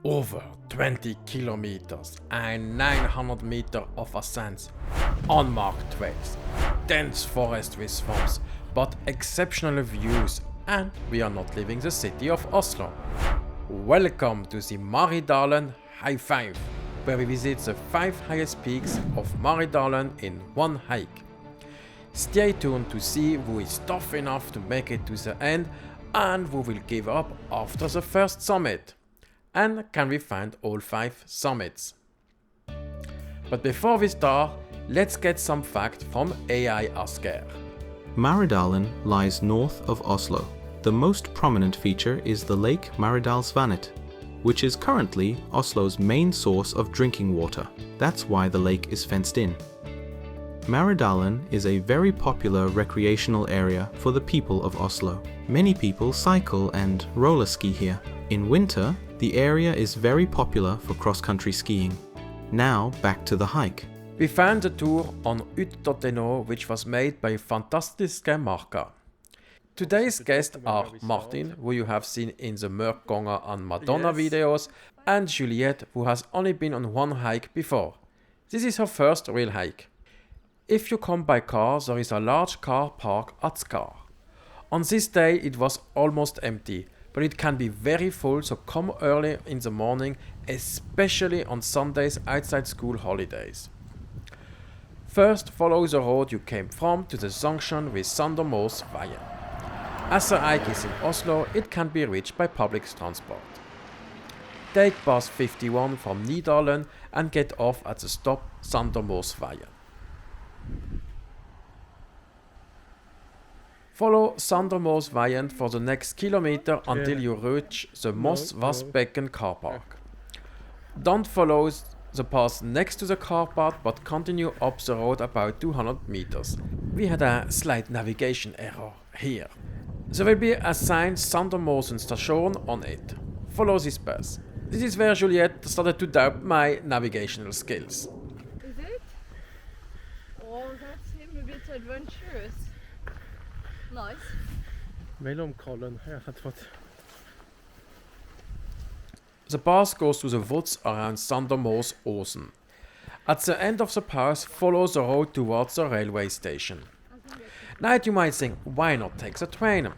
Over 20 kilometers and 900 meters of ascents, unmarked trails, dense forest with swamps, but exceptional views, and we are not leaving the city of Oslo. Welcome to the Maridalen High 5, where we visit the 5 highest peaks of Maridalen in one hike. Stay tuned to see who is tough enough to make it to the end and who will give up after the first summit. And can we find all 5 summits? But before we start, let's get some facts from AI Asker. Maridalen lies north of Oslo. The most prominent feature is the lake Maridalsvannet, which is currently Oslo's main source of drinking water. That's why the lake is fenced in. Maridalen is a very popular recreational area for the people of Oslo. Many people cycle and roller ski here. In winter, the area is very popular for cross-country skiing. Now back to the hike. We found the tour on ut.no, which was made by fantastiske Marka. Today's guests are Martin, who you have seen in the Mørkganger and Madonna videos, and Juliette, who has only been on one hike before. This is her first real hike. If you come by car, there is a large car park at Skar. On this day it was almost empty, but it can be very full, so come early in the morning, especially on Sundays outside school holidays. First, follow the road you came from to the junction with Sandermos St. As the hike is in Oslo, it can be reached by public transport. Take bus 51 from Nydalen and get off at the stop Sandermos St. Follow Sandermos St for the next kilometer until you reach the Moss Vassbekken car park. Don't follow the path next to the car park, but continue up the road about 200 meters. We had a slight navigation error here. There will be a sign Sandermosen Station on it. Follow this path. This is where Juliette started to doubt my navigational skills. Is it? Oh, that seems a bit adventurous. Nice. Mellomkollen, ja, dat wat. The path goes to the woods around Sandermos St. At the end of the path, follow the road towards the railway station. Now you might think, why not take the train?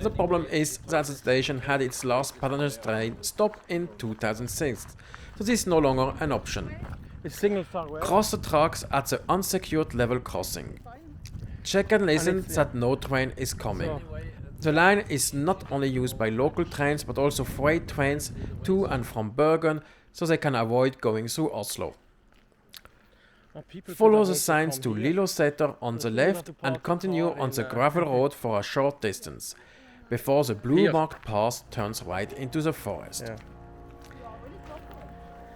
The problem is that the station had its last passenger train stop in 2006, so this is no longer an option. It's single far Cross the tracks at the unsecured level crossing. Check and listen that no train is coming. The line is not only used by local trains but also freight trains to and from Bergen, so they can avoid going through Oslo. Follow the signs to Lilleseter on the left and continue on the gravel road for a short distance, before the blue marked path turns right into the forest. Yeah.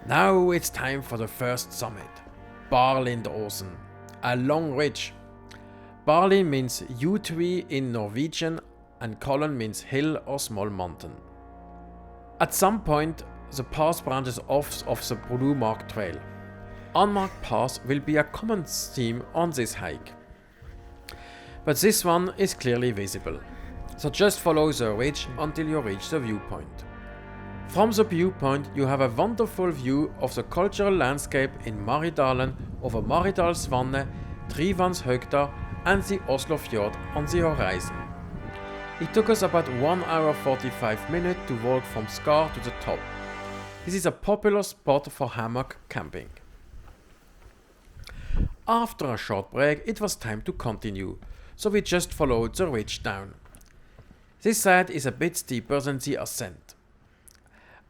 Now it's time for the first summit, Barlindåsen, a long ridge. Barlind means yew tree in Norwegian and Kollen means hill or small mountain. At some point, the path branches off of the blue marked trail. Unmarked paths will be a common theme on this hike. But this one is clearly visible. So just follow the ridge until you reach the viewpoint. From the viewpoint you have a wonderful view of the cultural landscape in Maridalen over Maridalsvannet, Drivandshøgda and the Oslo fjord on the horizon. It took us about 1 hour 45 minutes to walk from Skar to the top. This is a popular spot for hammock camping. After a short break it was time to continue, so we just followed the ridge down. This side is a bit steeper than the ascent.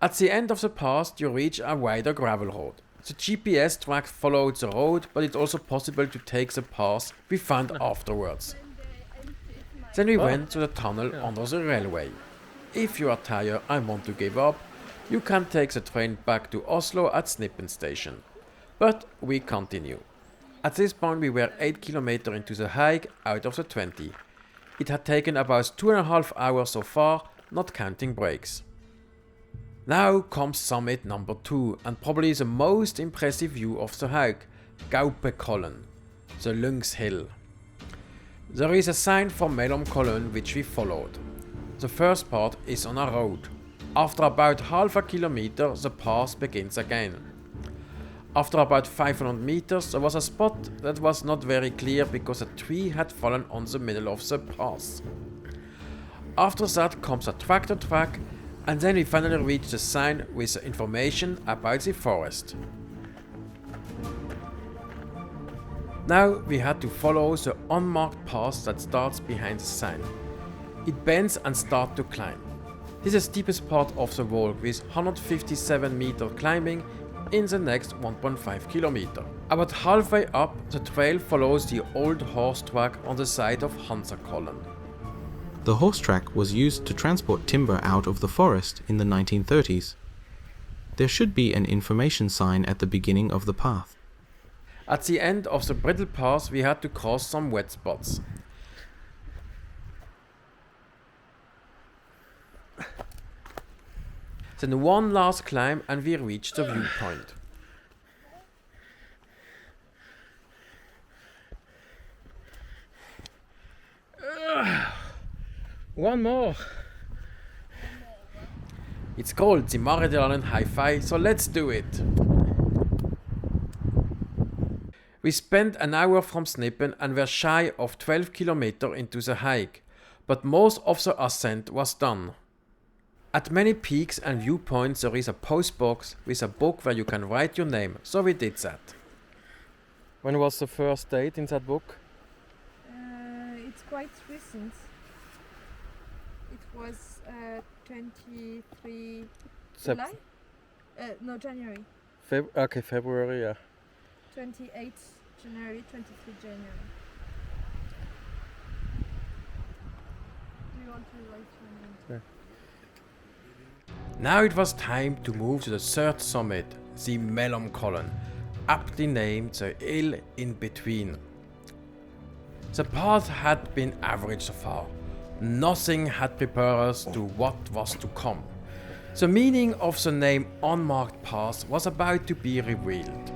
At the end of the path you reach a wider gravel road. The GPS track followed the road, but it's also possible to take the path we found afterwards. Then we went to the tunnel under the railway. If you are tired and want to give up, you can take the train back to Oslo at Snippen Station. But we continue. At this point we were 8 kilometers into the hike out of the 20. It had taken about 2.5 hours so far, not counting breaks. Now comes summit number 2 and probably the most impressive view of the hike, Gaupekollen, the Lungs Hill. There is a sign for Mellomkollen which we followed. The first part is on a road. After about half a kilometer, the pass begins again. After about 500 meters, there was a spot that was not very clear because a tree had fallen on the middle of the pass. After that comes a tractor track, and then we finally reach the sign with the information about the forest. Now we had to follow the unmarked path that starts behind the sign. It bends and starts to climb. This is the steepest part of the walk with 157 meter climbing in the next 1.5 kilometer. About halfway up, the trail follows the old horse track on the side of Hansakollen. The horse track was used to transport timber out of the forest in the 1930s. There should be an information sign at the beginning of the path. At the end of the brittle path, we had to cross some wet spots. Then one last climb and we reached the viewpoint. One more. It's called the Maridalen High, so let's do it. We spent an hour from Snippen and were shy of 12 kilometers into the hike, but most of the ascent was done. At many peaks and viewpoints there is a post box with a book where you can write your name, so we did that. When was the first date in that book? It's quite recent. It was 23 July? No, January. February, yeah. 28 January, 23 January. Do you want to write your name? Yeah. Now it was time to move to the third summit, the Mellomkollen, aptly named the hill in between. The path had been average so far. Nothing had prepared us to what was to come. The meaning of the name unmarked path was about to be revealed.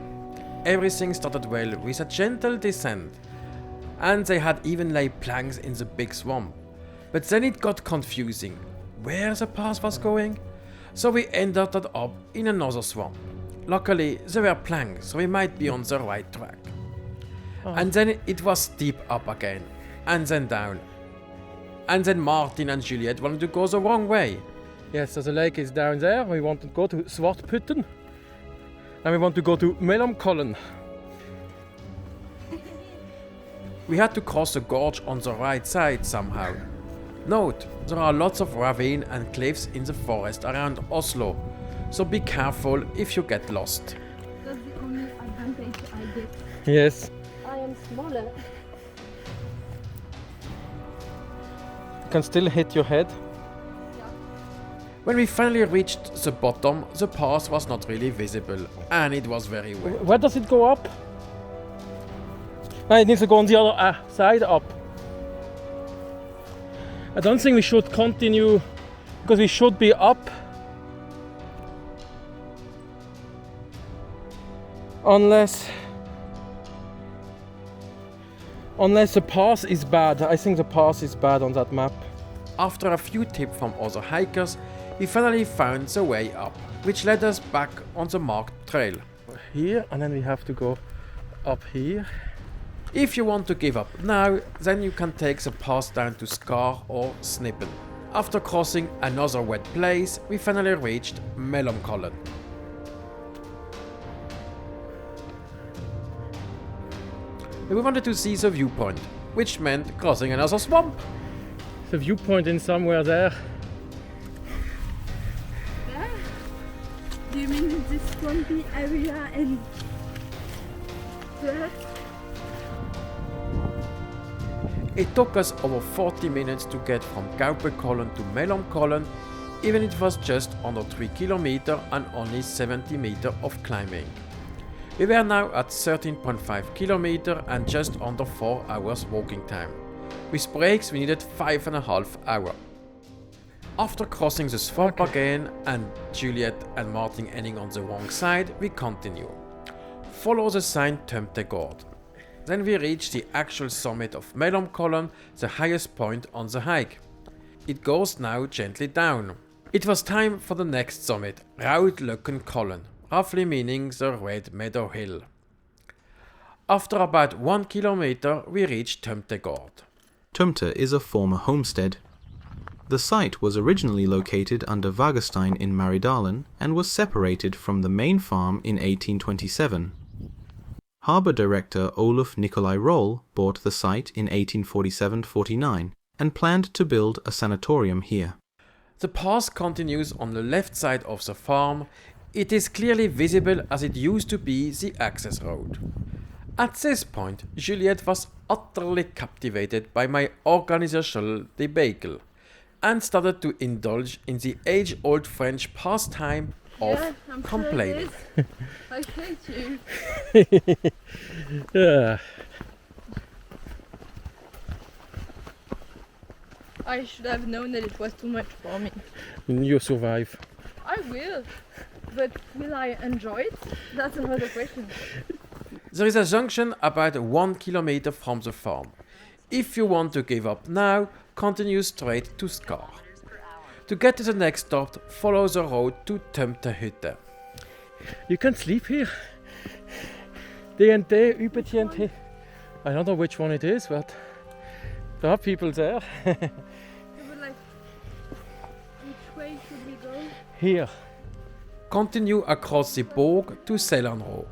Everything started well with a gentle descent, and they had even laid planks in the big swamp. But then it got confusing where the path was going, so we ended up in another swamp. Luckily there were planks, so we might be on the right track. And then it was steep up again, and then down. And then Martin and Juliette wanted to go the wrong way. Yes, so the lake is down there. We want to go to Svartputten. And we want to go to Mellomkollen. We had to cross the gorge on the right side somehow. Note, there are lots of ravine and cliffs in the forest around Oslo, so be careful if you get lost. That's the only advantage I get. Yes. I am smaller. You can still hit your head. When we finally reached the bottom, the path was not really visible, and it was very wet. Where does it go up? No, it needs to go on the other side up. I don't think we should continue because we should be up. Unless the path is bad. I think the path is bad on that map. After a few tips from other hikers, we finally found the way up, which led us back on the marked trail. Here, and then we have to go up here. If you want to give up now, then you can take the path down to Skar or Snippen. After crossing another wet place, we finally reached Mellomkollen. We wanted to see the viewpoint, which meant crossing another swamp. The viewpoint in somewhere there. There? Do you mean this swampy area and dirt? It took us over 40 minutes to get from Gaupekollen to Mellomkollen, even it was just under 3 kilometers and only 70 meters of climbing. We were now at 13.5 kilometers and just under 4 hours walking time. With breaks we needed 5.5 hours. After crossing the swamp again and Juliette and Martin ending on the wrong side, we continue. Follow the sign Tømtegård. Then we reach the actual summit of Mellomkollen, the highest point on the hike. It goes now gently down. It was time for the next summit, Maridalsvannet, roughly meaning the Red Meadow Hill. After about 1 kilometer, we reached Tømtegård. Tømte is a former homestead. The site was originally located under Vagestein in Maridalen and was separated from the main farm in 1827. Harbour director Oluf Nikolai Roll bought the site in 1847-49 and planned to build a sanatorium here. The path continues on the left side of the farm. It is clearly visible as it used to be the access road. At this point, Juliette was utterly captivated by my organizational debacle and started to indulge in the age-old French pastime of complaining. Sure I hate you. Yeah. I should have known that it was too much for me. You survive. I will. But will I enjoy it? That's another question. There is a junction about 1 kilometer from the farm. If you want to give up now, continue straight to Skar. To get to the next stop, follow the road to Tømtehytte. You can sleep here. Day and day, ubetjent. I don't know which one it is, but there are people there. Which way should we go? Here. Continue across the bog to Sellanrå.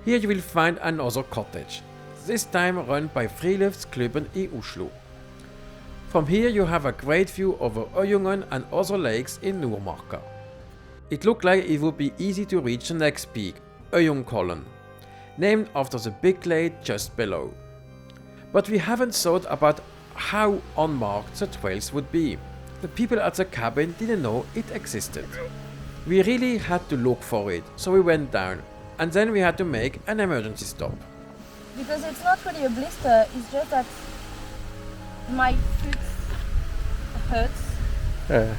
Here you will find another cottage, this time run by Friluftsklubben i Oslo. From here you have a great view over Øyungen and other lakes in Nordmarka. It looked like it would be easy to reach the next peak, Øyungskollen, named after the big lake just below. But we haven't thought about how unmarked the trails would be. The people at the cabin didn't know it existed. We really had to look for it, so we went down. And then we had to make an emergency stop. Because it's not really a blister, it's just that my foot hurts.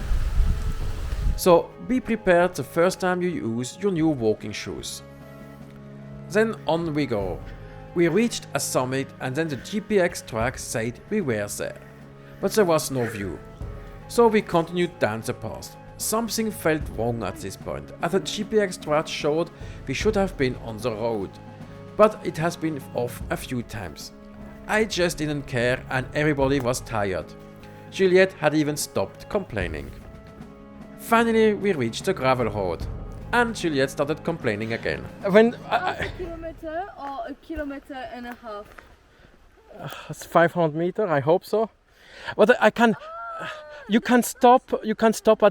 So be prepared the first time you use your new walking shoes. Then on we go. We reached a summit and then the GPX track said we were there. But there was no view. So we continued down the path. Something felt wrong at this point, as the GPX track showed we should have been on the road, but it has been off a few times. I just didn't care and everybody was tired. Juliette had even stopped complaining. Finally we reached the gravel road, and Juliette started complaining again. When Half a kilometer or a kilometer and a half? it's 500 meter, I hope so. But I can. You can stop at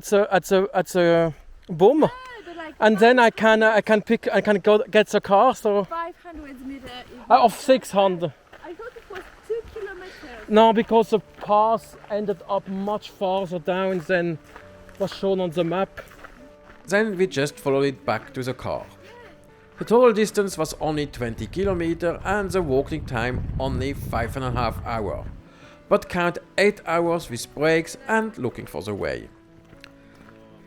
the boom, Yeah, but like and then I can go get the car. So 500 meters. of 600. I thought it was 2 kilometers. No, because the path ended up much farther down than was shown on the map. Then we just followed it back to the car. The total distance was only 20 kilometers and the walking time only 5.5 hours. But count 8 hours with breaks and looking for the way.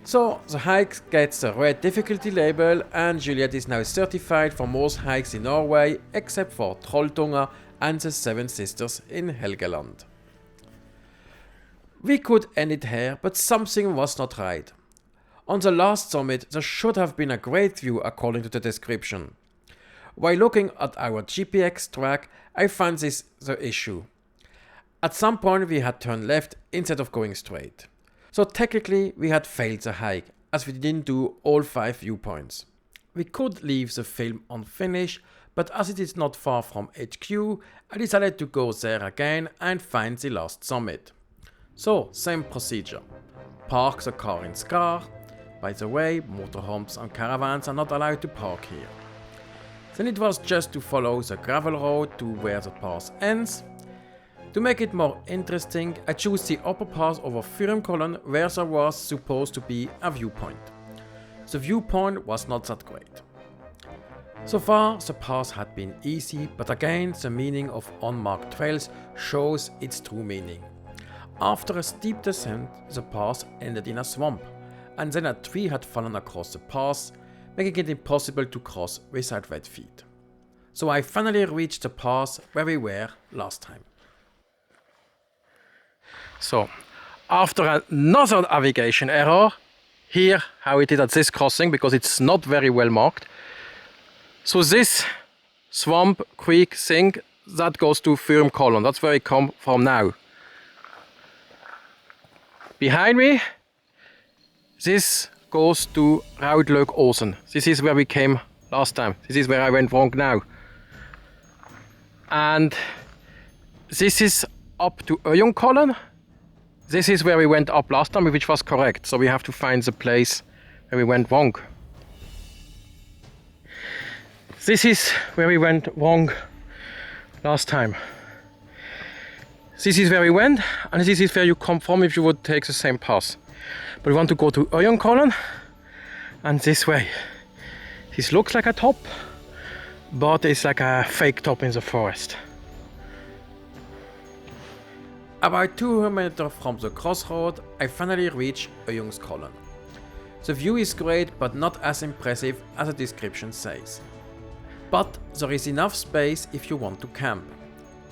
So the hike gets a red difficulty label and Juliette is now certified for most hikes in Norway except for Trolltunga and the Seven Sisters in Helgeland. We could end it here, but something was not right. On the last summit there should have been a great view according to the description. While looking at our GPX track, I found this the issue. At some point we had turned left instead of going straight. So technically we had failed the hike as we didn't do all 5 viewpoints. We could leave the film unfinished, but as it is not far from HQ, I decided to go there again and find the last summit. So same procedure. Park the car in Skar. By the way, motorhomes and caravans are not allowed to park here. Then it was just to follow the gravel road to where the path ends. To make it more interesting, I chose the upper pass over Furukollen where there was supposed to be a viewpoint. The viewpoint was not that great. So far the path had been easy, but again the meaning of unmarked trails shows its true meaning. After a steep descent, the path ended in a swamp, and then a tree had fallen across the path, making it impossible to cross without wet feet. So I finally reached the path where we were last time. So, after another navigation error, here how it is at this crossing, because it's not very well marked. So this swamp, creek thing, that goes to Unmarked. That's where we come from now. Behind me, this goes to Maridalsvannet. This is where we came last time. This is where I went wrong now. And this is up to Øyungskollen. This is where we went up last time, which was correct. So we have to find the place where we went wrong. This is where we went wrong last time. This is where we went, and this is where you come from if you would take the same path. But we want to go to Øyungskollen, and this way. This looks like a top, but it's like a fake top in the forest. About 200 meters from the crossroad, I finally reach Øyungskollen. The view is great, but not as impressive as the description says. But there is enough space if you want to camp.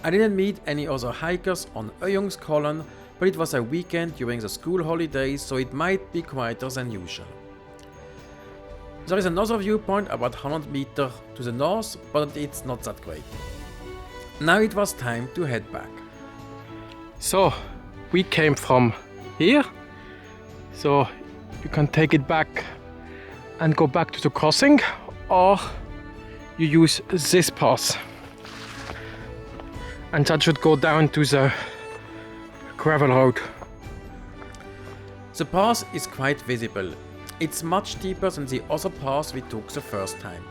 I didn't meet any other hikers on Øyungskollen, but it was a weekend during the school holidays, so it might be quieter than usual. There is another viewpoint about 100 meters to the north, but it's not that great. Now it was time to head back. So, we came from here, so you can take it back and go back to the crossing, or you use this path. And that should go down to the gravel road. The path is quite visible. It's much deeper than the other path we took the first time.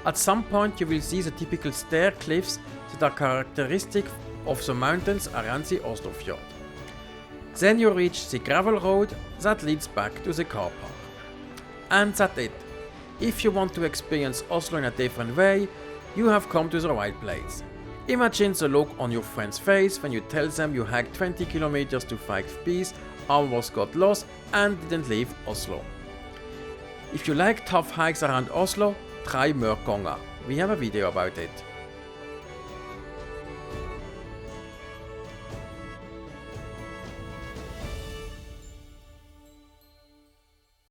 At some point you will see the typical stair cliffs that are characteristic of the mountains around the Oslo fjord. Then you reach the gravel road that leads back to the car park. And that's it. If you want to experience Oslo in a different way, you have come to the right place. Imagine the look on your friend's face when you tell them you hiked 20 kilometers to 5 P's, almost got lost and didn't leave Oslo. If you like tough hikes around Oslo, try Mørkonga. We have a video about it.